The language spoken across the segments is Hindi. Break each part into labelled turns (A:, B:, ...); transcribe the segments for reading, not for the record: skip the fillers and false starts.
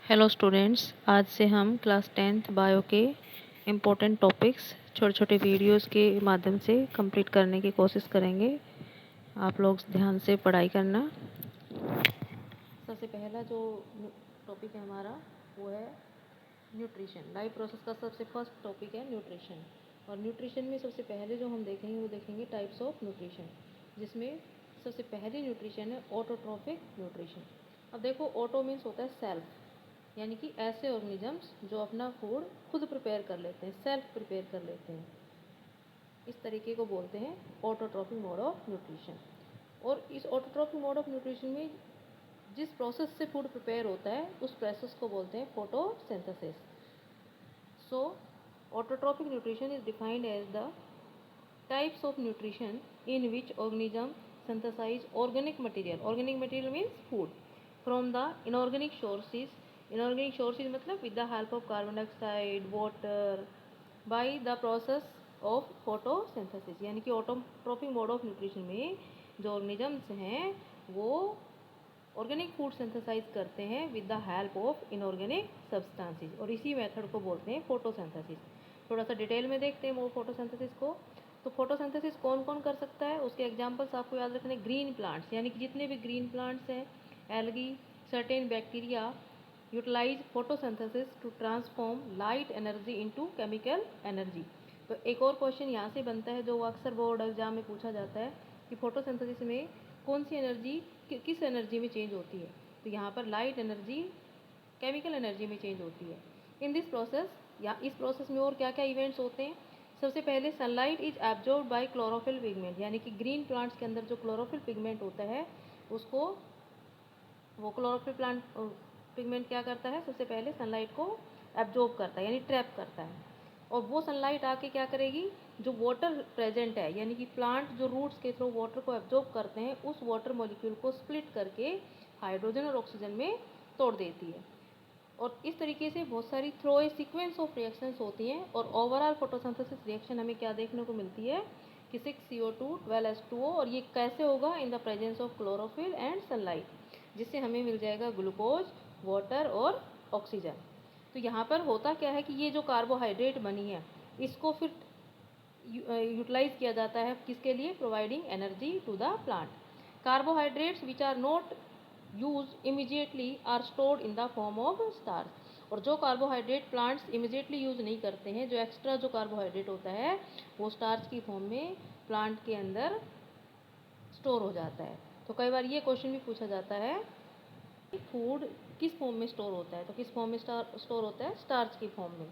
A: हेलो स्टूडेंट्स, आज से हम क्लास 10th बायो के इम्पोर्टेंट टॉपिक्स छोटे छोटे वीडियोस के माध्यम से कंप्लीट करने की कोशिश करेंगे। आप लोग ध्यान से पढ़ाई करना। सबसे पहला जो टॉपिक है हमारा वो है न्यूट्रिशन। लाइफ प्रोसेस का सबसे फर्स्ट टॉपिक है न्यूट्रिशन। और न्यूट्रिशन में सबसे पहले जो हम देखेंगे वो देखेंगे टाइप्स ऑफ न्यूट्रिशन, जिसमें सबसे पहली न्यूट्रिशन है ऑटोट्रॉफिक न्यूट्रिशन। अब देखो, ऑटो मीन्स होता है सेल्फ, यानी कि ऐसे ऑर्गेनिजम्स जो अपना फूड खुद प्रिपेयर कर लेते हैं, सेल्फ प्रिपेयर कर लेते हैं, इस तरीके को बोलते हैं ऑटोट्रॉफिक मोड ऑफ न्यूट्रिशन। और इस ऑटोट्रॉफिक मोड ऑफ न्यूट्रिशन में जिस प्रोसेस से फूड प्रिपेयर होता है उस प्रोसेस को बोलते हैं photosynthesis. So autotrophic nutrition is defined as the types of nutrition in which organism synthesize organic material. Organic material means food from the inorganic sources. Inorganic sources मतलब with the help of carbon dioxide, water, by the process of photosynthesis. यानी कि ऑटोट्रॉफिक मोड ऑफ न्यूट्रिशन में जो ऑर्गेनिजम्स हैं वो ऑर्गेनिक फूड सिंथेसाइज करते हैं with the help of inorganic substances, और इसी मेथड को बोलते हैं फोटोसिंथेसिस। थोड़ा सा डिटेल में देखते हैं वो फोटोसिंथेसिस को। तो फोटोसिंथेसिस कौन कौन कर सकता है, उसके एग्जांपल्स आपको याद रखने। ग्रीन प्लांट्स, यानी कि जितने भी ग्रीन प्लांट्स हैं, algae, certain bacteria utilize photosynthesis to transform light energy into chemical energy. तो एक और क्वेश्चन यहाँ से बनता है जो अक्सर बोर्ड एग्जाम में पूछा जाता है कि फोटोसिंथेसिस में कौन सी एनर्जी किस एनर्जी में चेंज होती है। तो यहाँ पर लाइट एनर्जी केमिकल एनर्जी में चेंज होती है। इन दिस प्रोसेस, या इस प्रोसेस में और क्या क्या इवेंट्स होते हैं। सबसे पहले sunlight is absorb by chlorophyll pigment, यानी कि ग्रीन प्लांट्स के अंदर जो क्लोरोफिल पिगमेंट होता है उसको वो क्लोरोफिल प्लांट पिगमेंट क्या करता है, सबसे पहले सनलाइट को एब्जॉर्ब करता है, यानी ट्रैप करता है। और वो सनलाइट आके क्या करेगी, जो वाटर प्रेजेंट है, यानी कि प्लांट जो रूट्स के थ्रू वाटर को एब्जॉर्ब करते हैं, उस वाटर मॉलिक्यूल को स्प्लिट करके हाइड्रोजन और ऑक्सीजन में तोड़ देती है। और इस तरीके से बहुत सारी through a sequence of reactions होती हैं। और ओवरऑल फोटोसिंथेसिस रिएक्शन हमें क्या देखने को मिलती है कि 6CO2 12H2O, और ये कैसे होगा, in the presence of chlorophyll and sunlight, जिससे हमें मिल जाएगा ग्लूकोज, वाटर और ऑक्सीजन। तो यहाँ पर होता क्या है कि ये जो कार्बोहाइड्रेट बनी है इसको फिर यूटिलाइज किया जाता है किसके लिए, providing energy to the plant. Carbohydrates which are not use immediately are stored in the form of starch. और जो कार्बोहाइड्रेट प्लांट्स इमीडिएटली यूज नहीं करते हैं, जो एक्स्ट्रा जो कार्बोहाइड्रेट होता है वो स्टार्च की फॉर्म में प्लांट के अंदर स्टोर हो जाता है। तो कई बार ये क्वेश्चन भी पूछा जाता है फूड किस फॉर्म में स्टोर होता है, तो किस फॉर्म में स्टोर होता है, स्टार्च की फॉर्म में।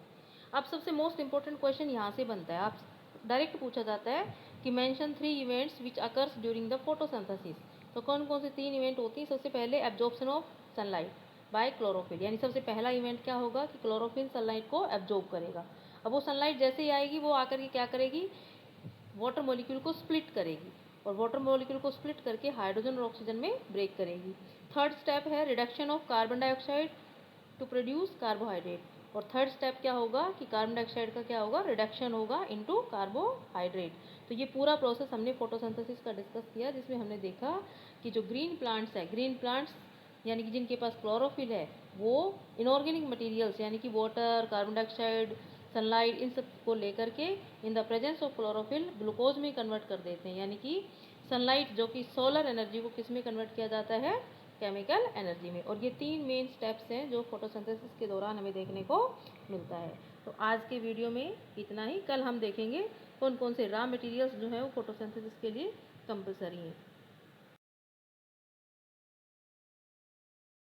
A: अब सबसे मोस्ट इंपॉर्टेंट क्वेश्चन यहाँ से बनता है, आप डायरेक्ट पूछा जाता है कि mention 3 events which occurs during the photosynthesis. तो कौन कौन से 3 इवेंट होती हैं। सबसे पहले absorption of sunlight bye chlorophyll, यानी सबसे पहला इवेंट क्या होगा कि क्लोरोफिल सनलाइट को एब्जॉर्ब करेगा। अब वो सनलाइट जैसे ही आएगी वो आकर के क्या करेगी, वाटर मॉलिक्यूल को स्प्लिट करेगी, और वाटर मॉलिक्यूल को स्प्लिट करके हाइड्रोजन और ऑक्सीजन में ब्रेक करेगी। थर्ड स्टेप है reduction of carbon dioxide to produce carbohydrate. और थर्ड स्टेप क्या होगा कि कार्बन डाइऑक्साइड का क्या होगा, रिडक्शन होगा इनटू कार्बोहाइड्रेट। तो ये पूरा प्रोसेस हमने फोटोसिंथेसिस का डिस्कस किया, जिसमें हमने देखा कि जो ग्रीन प्लांट्स है, ग्रीन प्लांट्स यानी कि जिनके पास क्लोरोफिल है, वो इनऑर्गेनिक मटेरियल्स यानी कि वाटर, कार्बन डाइऑक्साइड, सनलाइट, इन सब को लेकर के in the presence of chlorophyll glucose में कन्वर्ट कर देते हैं। यानी कि सनलाइट जो कि सोलर एनर्जी को किस में कन्वर्ट किया जाता है, केमिकल एनर्जी में। और ये 3 मेन स्टेप्स हैं जो फोटोसिंथेसिस के दौरान हमें देखने को मिलता है। तो आज के वीडियो में इतना ही। कल हम देखेंगे कौन कौन से रॉ मटेरियल्स जो है वो फोटोसिंथेसिस के लिए कंपलसरी हैं।